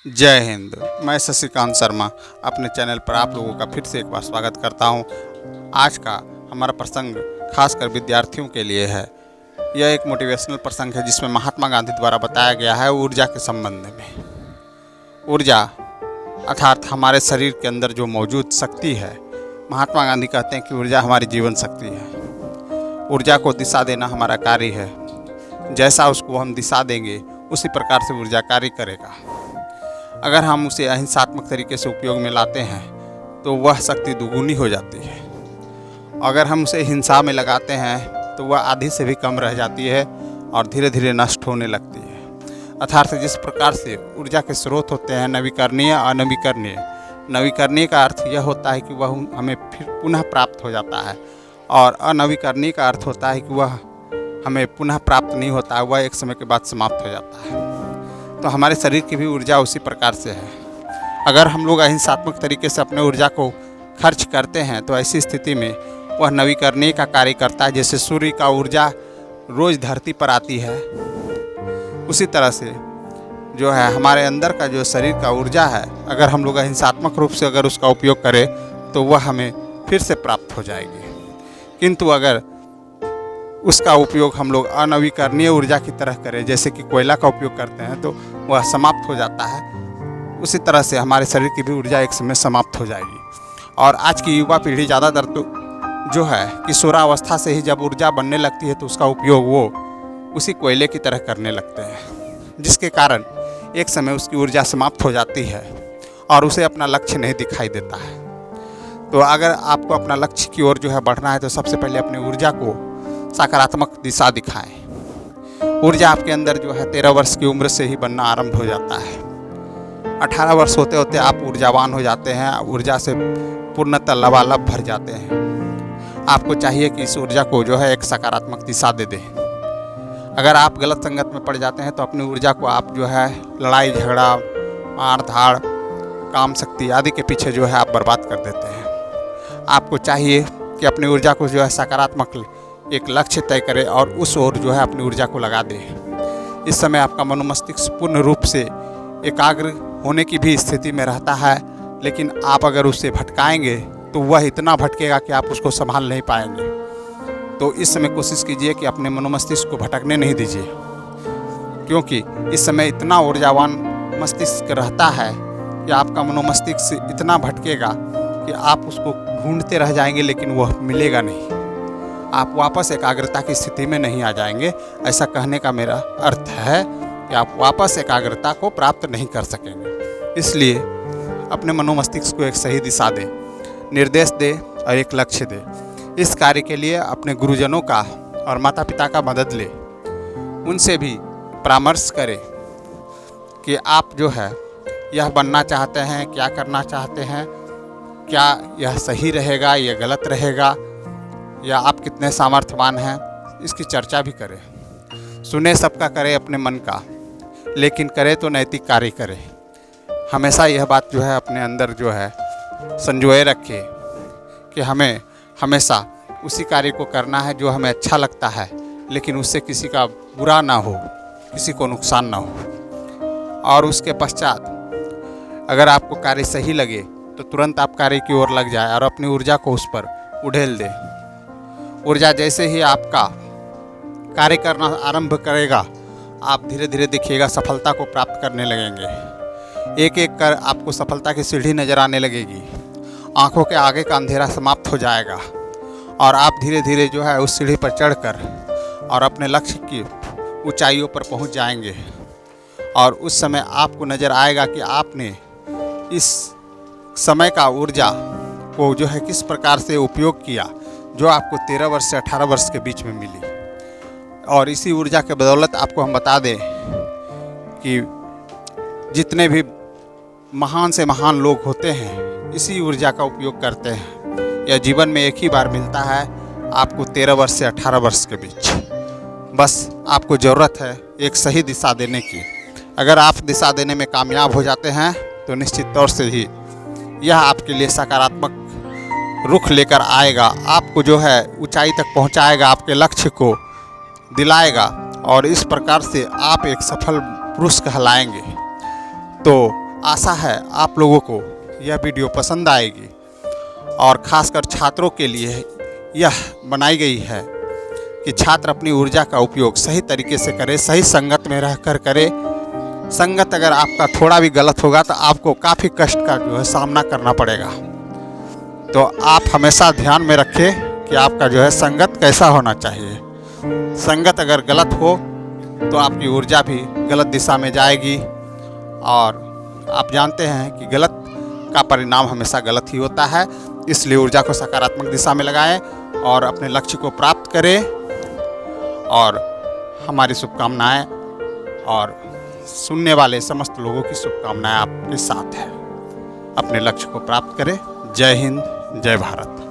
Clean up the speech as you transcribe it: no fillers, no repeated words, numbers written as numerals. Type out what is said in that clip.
जय हिंद। मैं शशिकांत शर्मा अपने चैनल पर आप लोगों का फिर से एक बार स्वागत करता हूं। आज का हमारा प्रसंग खासकर विद्यार्थियों के लिए है। यह एक मोटिवेशनल प्रसंग है जिसमें महात्मा गांधी द्वारा बताया गया है ऊर्जा के संबंध में। ऊर्जा अर्थात हमारे शरीर के अंदर जो मौजूद शक्ति है, महात्मा गांधी कहते हैं कि ऊर्जा हमारी जीवन शक्ति है। ऊर्जा को दिशा देना हमारा कार्य है। जैसा उसको हम दिशा देंगे उसी प्रकार से ऊर्जा कार्य करेगा। अगर हम उसे अहिंसात्मक तरीके से उपयोग में लाते हैं तो वह शक्ति दुगुनी हो जाती है। अगर हम उसे हिंसा में लगाते हैं तो वह आधी से भी कम रह जाती है और धीरे धीरे नष्ट होने लगती है। अर्थात जिस प्रकार से ऊर्जा के स्रोत होते हैं नवीकरणीय, अनवीकरणीय। नवीकरणीय का अर्थ यह होता है कि वह हमें फिर पुनः प्राप्त हो जाता है, और अनवीकरणीय का अर्थ होता है कि वह हमें पुनः प्राप्त नहीं होता है, वह एक समय के बाद समाप्त हो जाता है। तो हमारे शरीर की भी ऊर्जा उसी प्रकार से है। अगर हम लोग अहिंसात्मक तरीके से अपने ऊर्जा को खर्च करते हैं तो ऐसी स्थिति में वह नवीकरणीय का कार्य करता है। जैसे सूर्य का ऊर्जा रोज़ धरती पर आती है, उसी तरह से जो है हमारे अंदर का जो शरीर का ऊर्जा है, अगर हम लोग अहिंसात्मक रूप से अगर उसका उपयोग करें तो वह हमें फिर से प्राप्त हो जाएगी। किंतु अगर उसका उपयोग हम लोग अनवीकरणीय ऊर्जा की तरह करें, जैसे कि कोयला का उपयोग करते हैं, तो वह समाप्त हो जाता है। उसी तरह से हमारे शरीर की भी ऊर्जा एक समय समाप्त हो जाएगी। और आज की युवा पीढ़ी ज़्यादातर तो जो है किशोरावस्था से ही जब ऊर्जा बनने लगती है तो उसका उपयोग वो उसी कोयले की तरह करने लगते हैं, जिसके कारण एक समय उसकी ऊर्जा समाप्त हो जाती है और उसे अपना लक्ष्य नहीं दिखाई देता है। तो अगर आपको अपना लक्ष्य की ओर जो है बढ़ना है तो सबसे पहले अपनी ऊर्जा को सकारात्मक दिशा दिखाएं। ऊर्जा आपके अंदर जो है 13 वर्ष की उम्र से ही बनना आरंभ हो जाता है। 18 वर्ष होते होते आप ऊर्जावान हो जाते हैं, ऊर्जा से पूर्णतः लबालब भर जाते हैं। आपको चाहिए कि इस ऊर्जा को जो है एक सकारात्मक दिशा दे दें। अगर आप गलत संगत में पड़ जाते हैं तो अपनी ऊर्जा को आप जो है लड़ाई झगड़ा, मार धाड़, काम शक्ति आदि के पीछे जो है आप बर्बाद कर देते हैं। आपको चाहिए कि अपनी ऊर्जा को जो है सकारात्मक एक लक्ष्य तय करें और उस ओर जो है अपनी ऊर्जा को लगा दें। इस समय आपका मनोमस्तिष्क पूर्ण रूप से एकाग्र होने की भी स्थिति में रहता है, लेकिन आप अगर उसे भटकाएंगे तो वह इतना भटकेगा कि आप उसको संभाल नहीं पाएंगे। तो इस समय कोशिश कीजिए कि अपने मनोमस्तिष्क को भटकने नहीं दीजिए, क्योंकि इस समय इतना ऊर्जावान मस्तिष्क रहता है कि आपका मनोमस्तिष्क इतना भटकेगा कि आप उसको ढूंढते रह जाएंगे लेकिन वह मिलेगा नहीं। आप वापस एकाग्रता की स्थिति में नहीं आ जाएंगे। ऐसा कहने का मेरा अर्थ है कि आप वापस एकाग्रता को प्राप्त नहीं कर सकेंगे। इसलिए अपने मनोमस्तिष्क को एक सही दिशा दें, निर्देश दें और एक लक्ष्य दें। इस कार्य के लिए अपने गुरुजनों का और माता पिता का मदद लें। उनसे भी परामर्श करें कि आप जो है यह बनना चाहते हैं, क्या करना चाहते हैं, क्या यह सही रहेगा, यह गलत रहेगा, या आप कितने सामर्थ्यवान हैं, इसकी चर्चा भी करें। सुने सबका करें अपने मन का, लेकिन करें तो नैतिक कार्य करें। हमेशा यह बात जो है अपने अंदर जो है संजोए रखें कि हमें हमेशा उसी कार्य को करना है जो हमें अच्छा लगता है, लेकिन उससे किसी का बुरा ना हो, किसी को नुकसान ना हो। और उसके पश्चात अगर आपको कार्य सही लगे तो तुरंत आप कार्य की ओर लग जाए और अपनी ऊर्जा को उस पर उड़ेल दें। ऊर्जा जैसे ही आपका कार्य करना आरंभ करेगा, आप धीरे धीरे देखिएगा सफलता को प्राप्त करने लगेंगे। एक एक कर आपको सफलता की सीढ़ी नज़र आने लगेगी। आंखों के आगे का अंधेरा समाप्त हो जाएगा और आप धीरे धीरे जो है उस सीढ़ी पर चढ़कर और अपने लक्ष्य की ऊंचाइयों पर पहुंच जाएंगे। और उस समय आपको नज़र आएगा कि आपने इस समय का ऊर्जा को जो है किस प्रकार से उपयोग किया, जो आपको 13 वर्ष से 18 वर्ष के बीच में मिली। और इसी ऊर्जा के बदौलत आपको हम बता दें कि जितने भी महान से महान लोग होते हैं इसी ऊर्जा का उपयोग करते हैं। यह जीवन में एक ही बार मिलता है आपको 13 वर्ष से 18 वर्ष के बीच। बस आपको ज़रूरत है एक सही दिशा देने की। अगर आप दिशा देने में कामयाब हो जाते हैं तो निश्चित तौर से ही यह आपके लिए सकारात्मक रुख लेकर आएगा, आपको जो है ऊंचाई तक पहुंचाएगा, आपके लक्ष्य को दिलाएगा और इस प्रकार से आप एक सफल पुरुष कहलाएंगे। तो आशा है आप लोगों को यह वीडियो पसंद आएगी और ख़ासकर छात्रों के लिए यह बनाई गई है कि छात्र अपनी ऊर्जा का उपयोग सही तरीके से करे, सही संगत में रहकर करे। संगत अगर आपका थोड़ा भी गलत होगा तो आपको काफ़ी कष्ट का जो है सामना करना पड़ेगा। तो आप हमेशा ध्यान में रखें कि आपका जो है संगत कैसा होना चाहिए। संगत अगर गलत हो तो आपकी ऊर्जा भी गलत दिशा में जाएगी, और आप जानते हैं कि गलत का परिणाम हमेशा गलत ही होता है। इसलिए ऊर्जा को सकारात्मक दिशा में लगाएं और अपने लक्ष्य को प्राप्त करें। और हमारी शुभकामनाएं और सुनने वाले समस्त लोगों की शुभकामनाएं आपके साथ है। अपने लक्ष्य को प्राप्त करें। जय हिंद, जय भारत।